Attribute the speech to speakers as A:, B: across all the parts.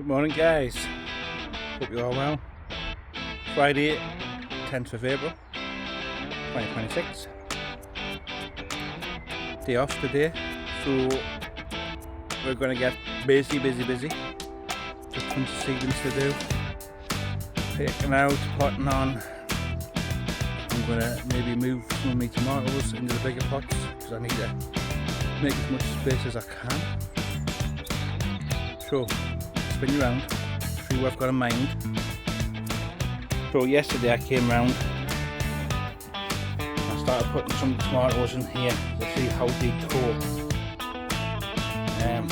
A: Good morning guys, hope you're all well. Friday 10th of April 2026, day off today, so we're going to get busy. Just tons of seedlings to do, picking out, potting on. I'm going to maybe move some of my tomatoes into the bigger pots because I need to make as much space as I can. So spin you around, see what I've got in mind. So yesterday I came round and started putting some tomatoes in here to see how they cope. I'm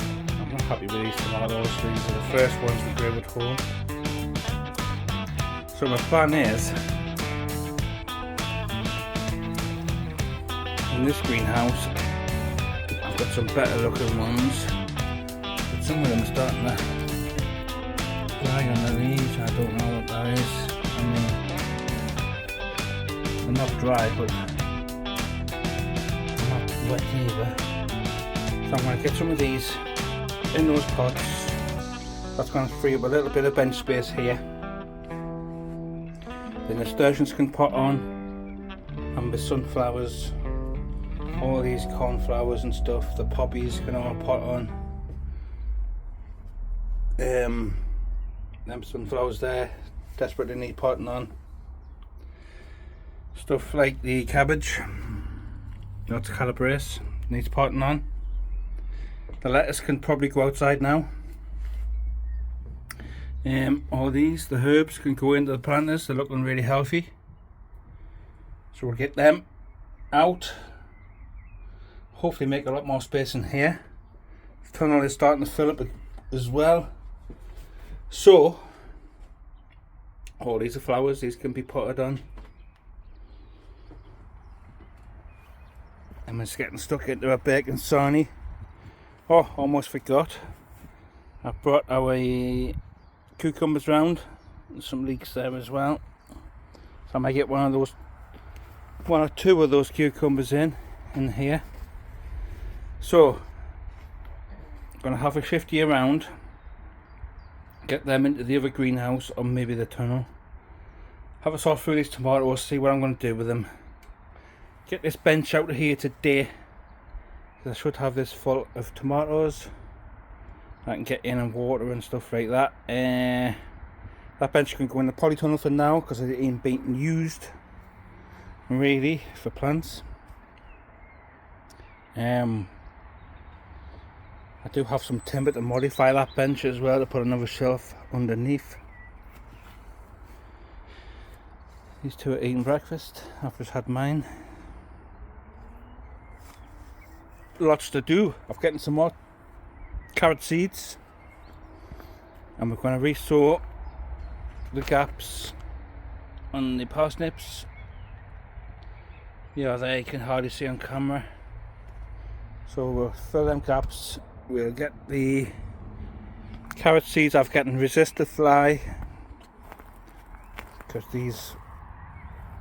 A: not happy with these tomatoes. These are the first ones we grew at home. So my plan is, in this greenhouse I've got some better looking ones, but some of them are starting to dry on the leaves. I don't know what that is. I mean, they're not dry, but they're not wet either. So I'm going to get some of these in those pots. That's going to free up a little bit of bench space here. The nasturtiums can pot on, and the sunflowers, all these cornflowers and stuff, the poppies can all pot on. Them sunflowers there desperately need potting on. Stuff like the cabbage, that's calabrese, needs potting on. The lettuce can probably go outside now. All these, the herbs, can go into the planters. They're looking really healthy, so we'll get them out. Hopefully make a lot more space in here. The tunnel is starting to fill up as well. So all these are flowers, these can be potted on. I'm just getting stuck into a bacon sarnie. Oh, almost forgot. I brought our cucumbers round. There's some leeks there as well. So I might get one or two of those cucumbers in here. So I'm gonna have a shifty around, get them into the other greenhouse or maybe the tunnel. Have a sort through these tomatoes, see what I'm going to do with them. Get this bench out of here today, because I should have this full of tomatoes. I can get in and water and stuff like that. That bench can go in the polytunnel for now because it ain't being used really for plants. I do have some timber to modify that bench as well, to put another shelf underneath. These two are eating breakfast. I've just had mine. Lots to do. I'm getting some more carrot seeds, and we're going to re-sow the gaps on the parsnips. Yeah, there you can hardly see on camera. So we'll fill them gaps. We'll get the carrot seeds. I've gotten resist the fly because these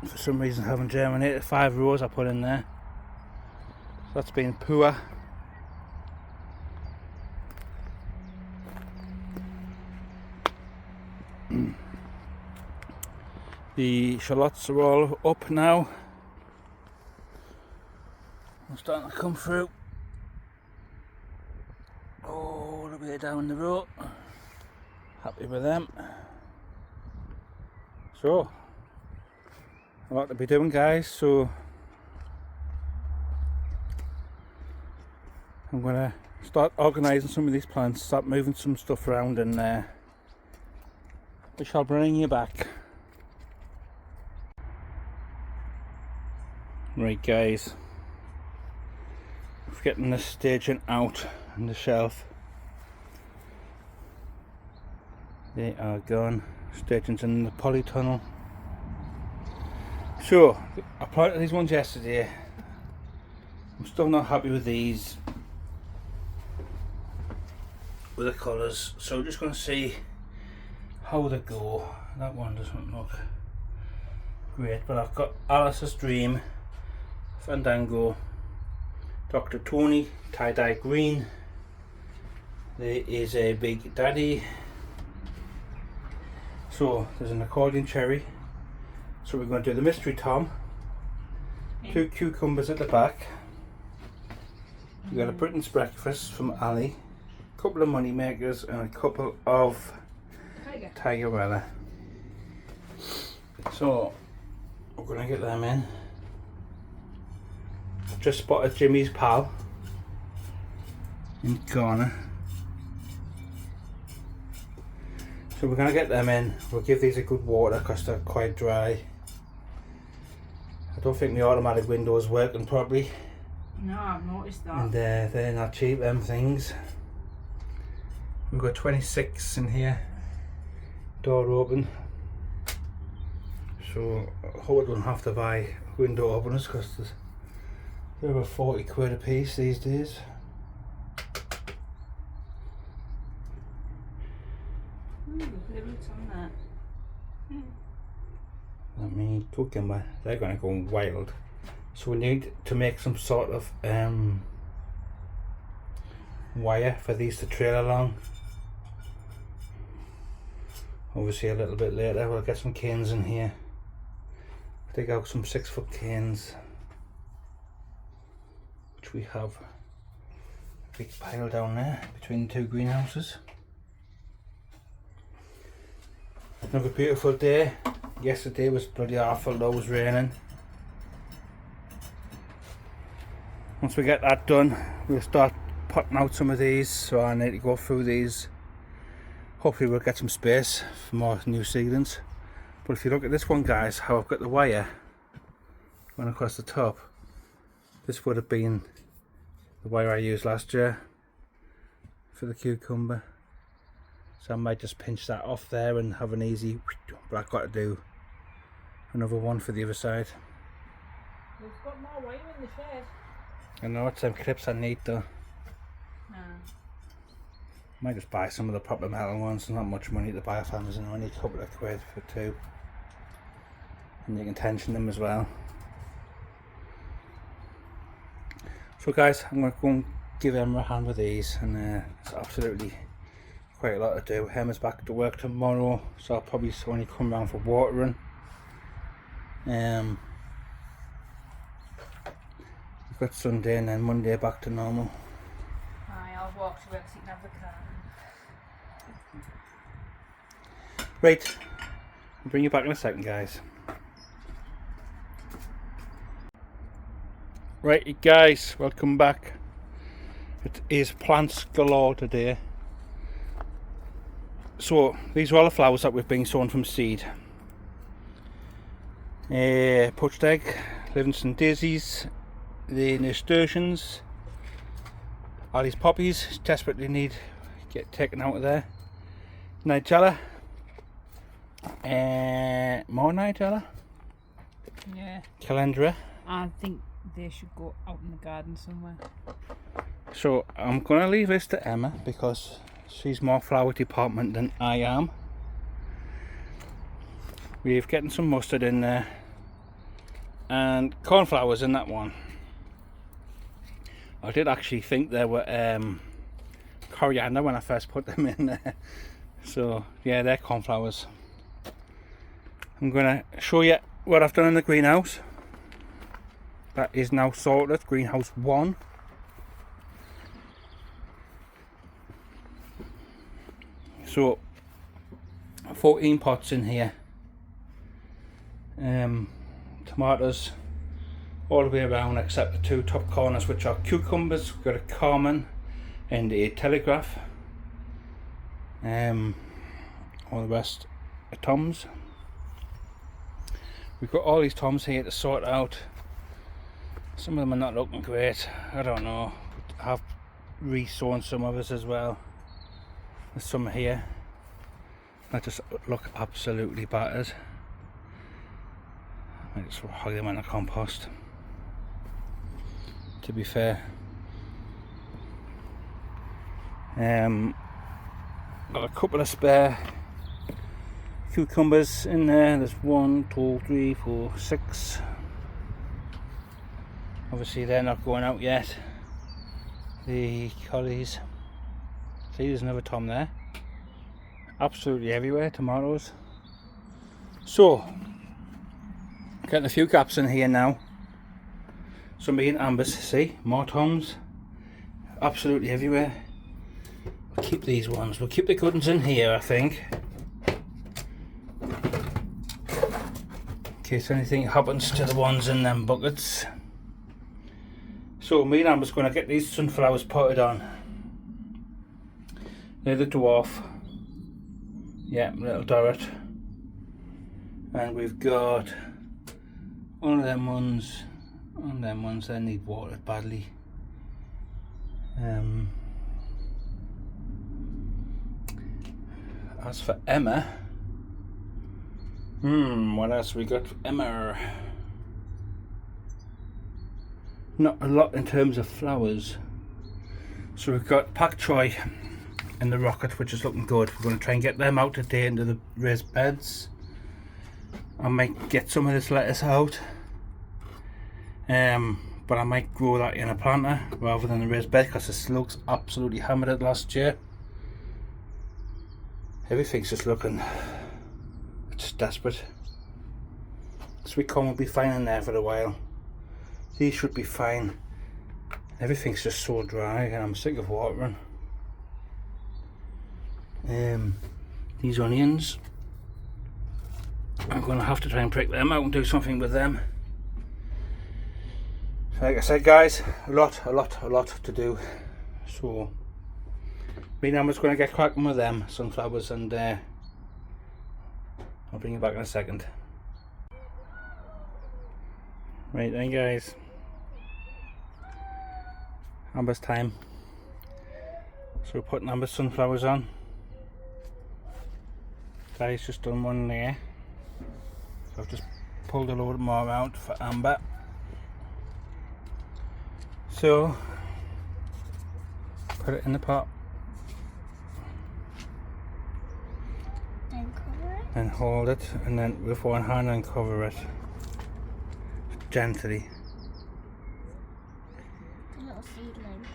A: for some reason haven't germinated. 5 rows I put in there, so that's been poor. The shallots are all up now. They're starting to come through. All the way down the road. Happy with them. So a lot to be doing, guys, so I'm gonna start organising some of these plants, start moving some stuff around, and we shall bring you back. Right guys, we're getting this staging out on the shelf. They are gone. Staging's in the polytunnel. So I planted these ones yesterday. I'm still not happy with these, with the colours, so I'm just going to see how they go. That one doesn't look great, but I've got Alice's Dream, Fandango, Dr. Tony, Tie-Dye Green. There is a Big Daddy, So there's an accordion cherry. So we're going to do the mystery tom. 2 cucumbers at the back. We've got a Britain's breakfast from Ali. A couple of money makers and a couple of Tigerella. So we're going to get them in. Just spotted Jimmy's pal in the corner. So we're going to get them in. We'll give these a good water because they're quite dry. I don't think the automatic window is working properly.
B: No, I've noticed that.
A: And they're not cheap, them things. We've got 26 in here. Door open. So I hope I don't have to buy window openers because they're about 40 quid a piece these days.
B: Ooh, the roots on that.
A: Let me cook them, but they're going to go wild. So we need to make some sort of wire for these to trail along. Obviously a little bit later we'll get some canes in here. Dig out some 6-foot canes, which we have a big pile down there between the 2 greenhouses. Another beautiful day. Yesterday was bloody awful, though it was raining. Once we get that done, we'll start potting out some of these, so I need to go through these. Hopefully we'll get some space for more new seedlings. But if you look at this one, guys, how I've got the wire going across the top, this would have been the wire I used last year for the cucumber. So I might just pinch that off there and have an easy, but I've got to do another one for the other side.
B: We've got more wire in the shed.
A: I know it's them clips I need though.
B: No.
A: Might just buy some of the proper metal ones. There's not much money to buy off Amazon, only a couple of quid for 2. And you can tension them as well. So guys, I'm going to go and give Emma a hand with these, and it's absolutely quite a lot to do. Emma's back to work tomorrow, so I'll probably only come round for watering. We've got Sunday and then Monday back to normal.
B: Aye, I'll walk to work so you can have the car.
A: Right, I'll bring you back in a second, guys. Right guys, welcome back. It is plants galore today. So these are all the flowers that we've been sown from seed. Poached egg, Livingston daisies, the nasturtiums, all these poppies desperately need to get taken out of there. Nigella, more Nigella,
B: Yeah.
A: Calendra.
B: I think they should go out in the garden somewhere.
A: So I'm going to leave this to Emma because she's more flower department than I am. We've getting some mustard in there and cornflowers in that one. I did actually think there were coriander when I first put them in there. So yeah, they're cornflowers. I'm going to show you what I've done in the greenhouse. That is now sorted, greenhouse 1. So 14 pots in here. Tomatoes all the way around except the 2 top corners, which are cucumbers. We've got a Carmen and a Telegraph. All the rest are toms. We've got all these toms here to sort out. Some of them are not looking great. I don't know. I've re-sown some others as well. There's some here that just look absolutely battered. I just hug them in the compost, to be fair. Got a couple of spare cucumbers in there. There's 1, 2, 3, 4, 6. Obviously they're not going out yet. The collies. See, there's another tom there. Absolutely everywhere, tomatoes. So, getting a few gaps in here now. Some being ambers, see, more toms, absolutely everywhere. We'll keep these ones, we'll keep the good ones in here, I think. In case anything happens to the ones in them buckets. So me and Amber's going to get these sunflowers potted on. They're the dwarf. Yeah, little Dorrit. And we've got one of them ones that need watered badly. As for Emma, what else we got for Emma? Not a lot in terms of flowers. So we've got pak choi in the rocket, which is looking good. We're going to try and get them out today into the raised beds. I might get some of this lettuce out, but I might grow that in a planter rather than a raised bed because the slugs absolutely hammered it last year. Everything's just looking, it's just desperate. Sweet corn will be fine in there for a while. These should be fine. Everything's just so dry and I'm sick of watering. These onions, I'm going to have to try and prick them out and do something with them. Like I said guys, a lot to do. So me and Amber's going to get cracking with them sunflowers, and I'll bring you back in a second. Right then guys, Amber's time. So we're putting Amber's sunflowers on. Daddy's just done one there. So I've just pulled a load more out for Amber. So put it in the pot.
C: Then cover it.
A: And hold it, and then with one hand and cover it gently.
C: A little seedling.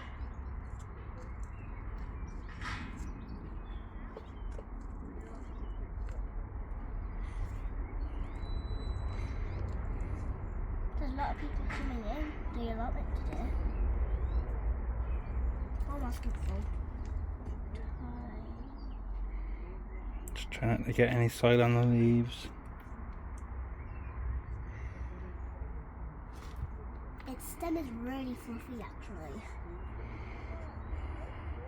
C: There's a lot of people coming in the allotment today. Almost full.
A: Just trying not to get any soil on the leaves.
C: Its stem is really fluffy actually.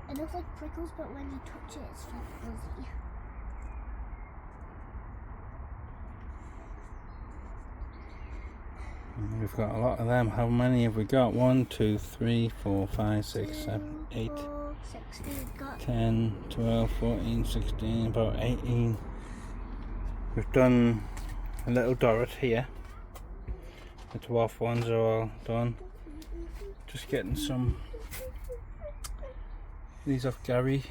C: It looks like prickles, but when you touch it, it's fuzzy.
A: We've got a lot of them. How many have we got? 1, 2, 3, 4, 5, 6, 7, 8, 10, 12, 14, 16, about 18. We've done a little Dorrit here. The dwarf ones are all done. Just getting some these off Gary.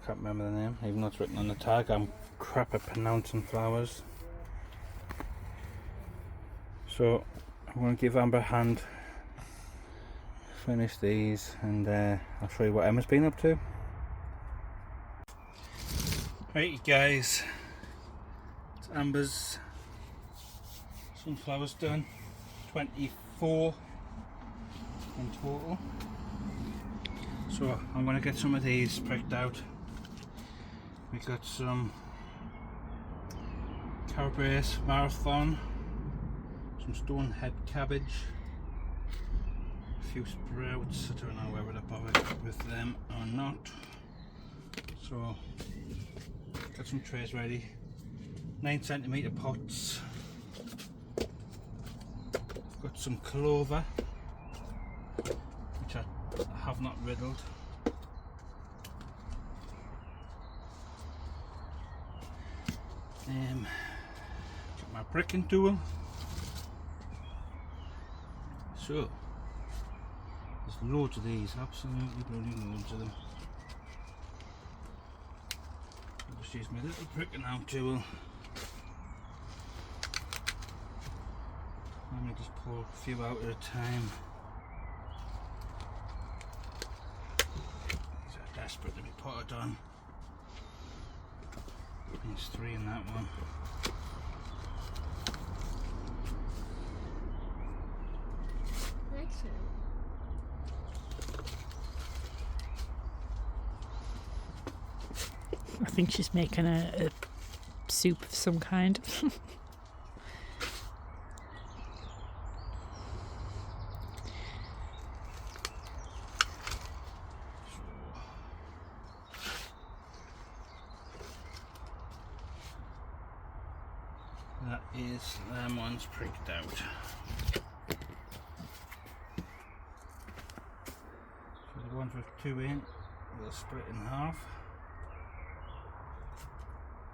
A: Can't remember the name, even though it's written on the tag. I'm crap at pronouncing flowers. So I'm going to give Amber a hand, finish these, and I'll show you what Emma's been up to. Right guys, it's Amber's sunflowers done, 24 in total. So I'm going to get some of these pricked out. We got some Calabrese Marathon, some stonehead cabbage, a few sprouts. I don't know whether to bother with them or not. So got some trays ready, 9cm pots. I've got some clover which I have not riddled. Got my pricking tool. So there's loads of these, absolutely bloody loads of them. I'll just use my little pricking out tool. Let me just pull a few out at a time. These are desperate to be potted on. There's 3 in that one.
C: Excellent.
B: I think she's making a soup of some kind.
A: That is, them ones pricked out. So the ones with 2 in, we'll split in half.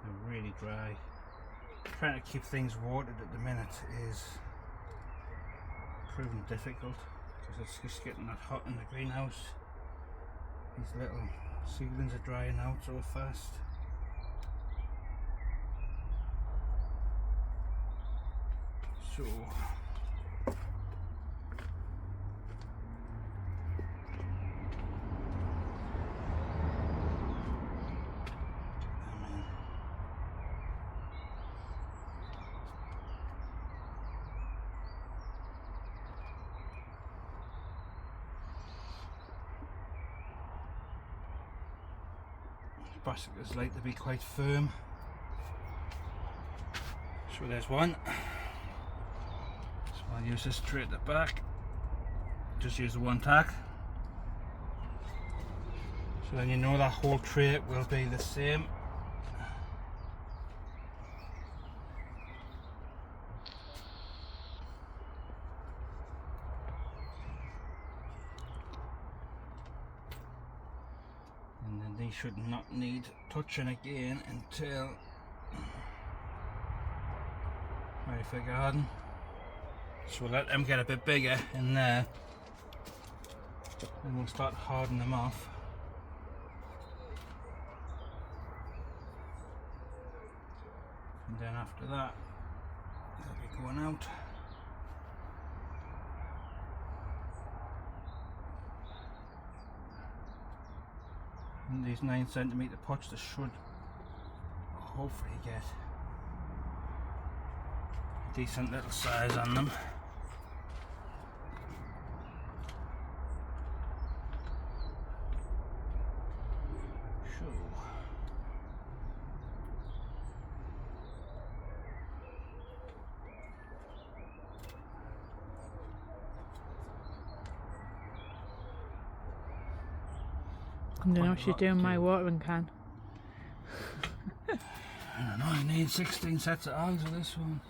A: They're really dry. Trying to keep things watered at the minute is proving difficult because it's just getting that hot in the greenhouse. These little seedlings are drying out so fast. So brassicas like to be quite firm. So there's one. So I'll use this tray at the back. Just use the one tack. So then you know that whole tray will be the same. And then they should not need touching again until ready for garden. So we'll let them get a bit bigger in there and we'll start hardening them off. And then after that they'll be going out. And these 9cm pots, they should hopefully get a decent little size on them. So
B: I don't know if she's doing my watering can.
A: I don't know, I need 16 sets of eyes for this one.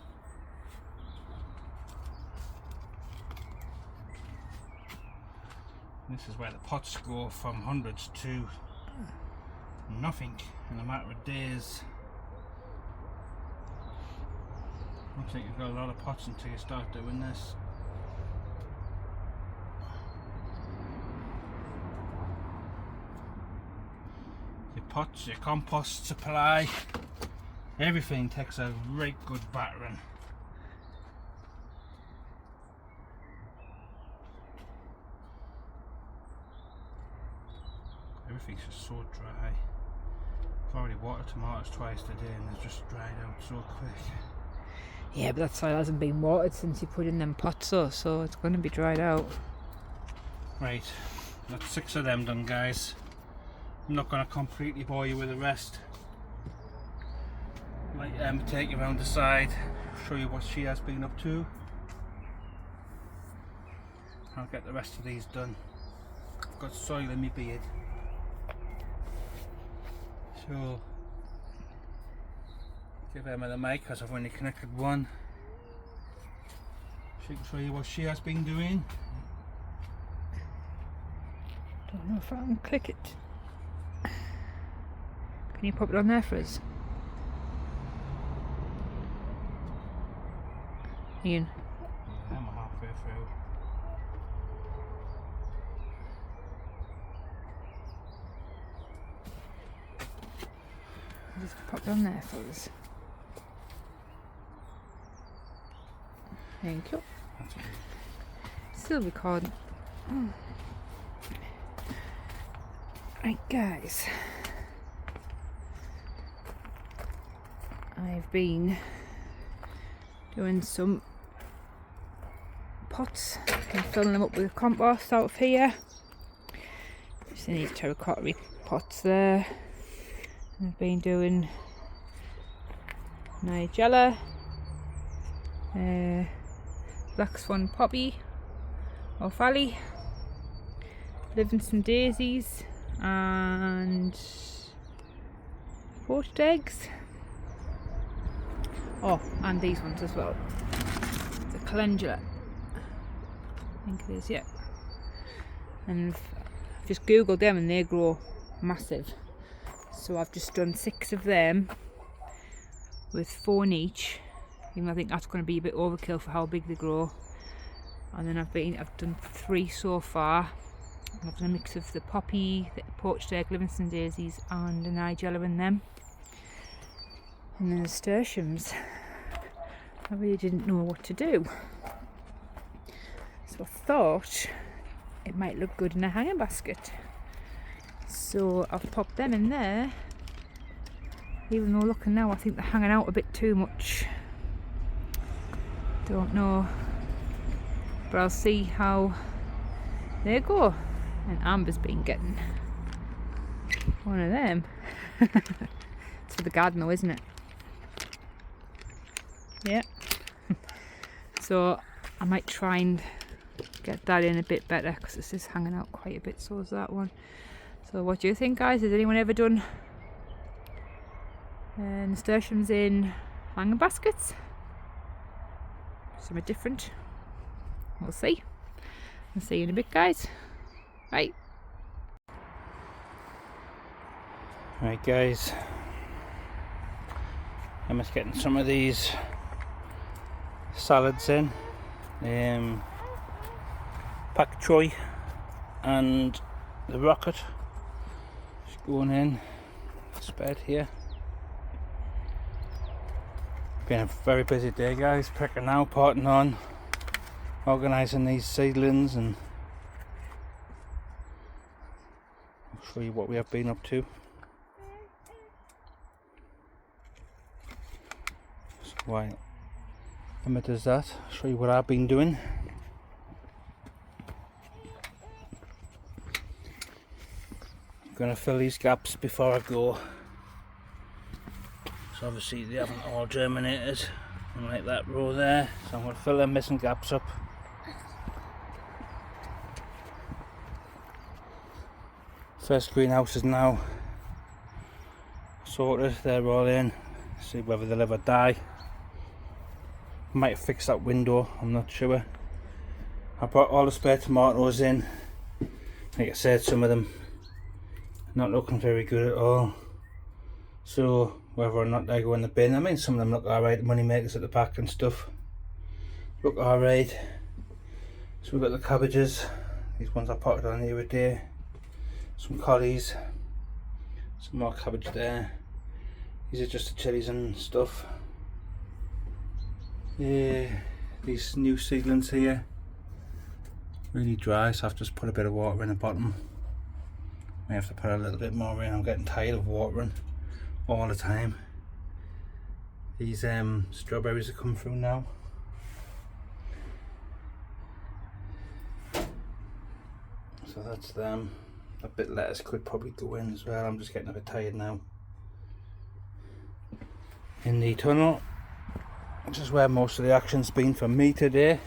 A: This is where the pots go from hundreds to nothing in a matter of days. I don't think you've got a lot of pots until you start doing this. Your pots, your compost supply, everything takes a right good battering. Everything's just so dry. I've already watered tomatoes twice today and they've just dried out so quick.
B: Yeah, but that soil hasn't been watered since you put in them pots, so it's going to be dried out.
A: Right, that's 6 of them done, guys. I'm not going to completely bore you with the rest. Might take you around the side, show you what she has been up to. I'll get the rest of these done. I've got soil in my beard. So, give Emma the mic because I've only connected one. She can show you what she has been doing.
B: Don't know if I can click it. Can you pop it on there for us? Ian.
A: Yeah, I'm halfway through.
B: Just pop it on there for us. Thank you.
A: That's good.
B: Still recording. Right, guys. I've been doing some pots and filling them up with compost out of here. Just these terracotta pots there. I've been doing Nigella, black swan poppy or valley, Livingston daisies and poached eggs. Oh, and these ones as well. The calendula, I think it is, yeah. And I've just googled them and they grow massive. So I've just done 6 of them with 4 in each. Even though I think that's going to be a bit overkill for how big they grow. And then I've done 3 so far. And I've done a mix of the poppy, the poached egg, Livingston daisies, and the Nigella in them. And then the nasturtiums. I really didn't know what to do. So I thought it might look good in a hanging basket. So I've popped them in there. Even though looking now I think they're hanging out a bit too much. Don't know. But I'll see how they go. And Amber's been getting one of them. It's for the garden though, isn't it? Yeah. So I might try and get that in a bit better because this is hanging out quite a bit, so is that one. So what do you think, guys? Has anyone ever done nasturtiums in hanging baskets? Something different. We'll see. I'll see you in a bit, guys. Bye.
A: Right, guys. I'm just getting some of these salads in. Pak choy and the rocket. Just going in this bed here. Been a very busy day, guys. Picking now, potting on, organising these seedlings, and I'll show you what we have been up to. So while Emma does that, I'll show you what I've been doing. I'm going to fill these gaps before I go. So obviously they haven't all germinated, like that row there, so I'm going to fill them missing gaps up. First greenhouse is now sorted, they're all in. See whether they'll ever die. Might fix that window, I'm not sure. I brought all the spare tomatoes in. Like I said, some of them not looking very good at all. So whether or not they go in the bin, I mean some of them look alright, the money makers at the back and stuff look alright. So we've got the cabbages, these ones I potted on the other day, some collies, some more cabbage there. These are just the chilies and stuff. Yeah, these new seedlings here, really dry, so I've just put a bit of water in the bottom. May have to put a little bit more in, I'm getting tired of watering all the time. These strawberries are coming through now. So that's them. A bit of lettuce could probably go in as well, I'm just getting a bit tired now. In the tunnel, which is where most of the action's been for me today.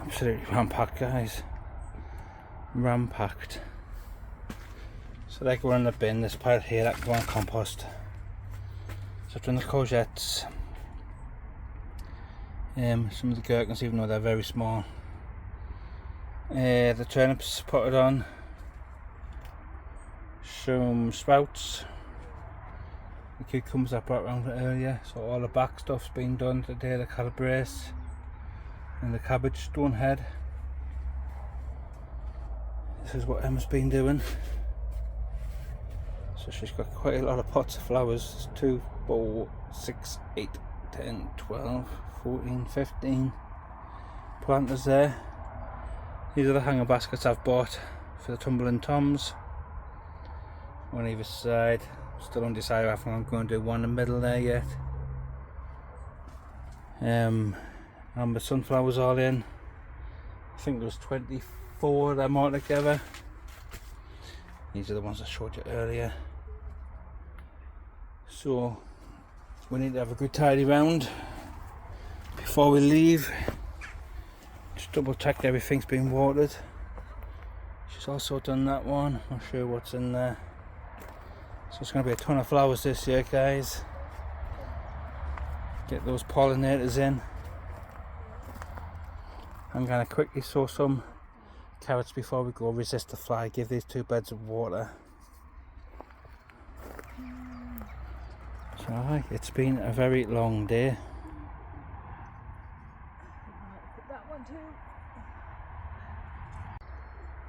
A: Absolutely ram-packed, guys. Ram-packed. So they go in the bin, this part here that can go on compost. So I've done the courgettes, some of the gherkins, even though they're very small. The turnips put it on, some sprouts, the cucumbers I brought around earlier, so all the back stuff's been done today, the calabrese and the cabbage stone head. This is what Emma's been doing. So she's got quite a lot of pots of flowers. 2, 4, 6, 8, 10, 12, 14, 15 planters there. These are the hanger baskets I've bought for the Tumbling Toms. on either side. Still undecided if I'm going to do one in the middle there yet. And the sunflowers all in. I think there was 24 of them all together. These are the ones I showed you earlier. So we need to have a good tidy round before we leave. Just double check everything's been watered. She's also done that one. Not sure what's in there. So it's going to be a ton of flowers this year, guys. Get those pollinators in. I'm going to quickly sow some carrots before we go. Resist the fly. Give these 2 beds of water. So it's been a very long day.
B: Put that one too.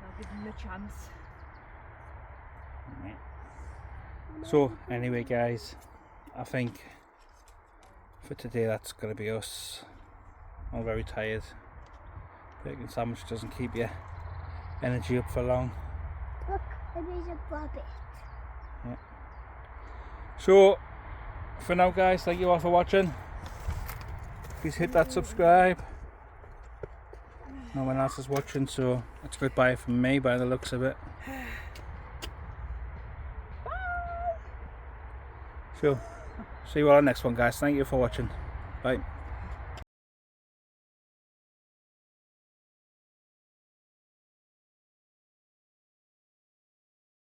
B: I'll give them a chance.
A: So anyway, guys, I think for today that's going to be us. I'm very tired. Bacon sandwich doesn't keep your energy up for long.
C: Look, there's a rabbit.
A: Yeah. So for now, guys, thank you all for watching. Please hit that subscribe. No one else is watching, so it's goodbye from me by the looks of it. So see you all on the next one, guys. Thank you for watching. Bye.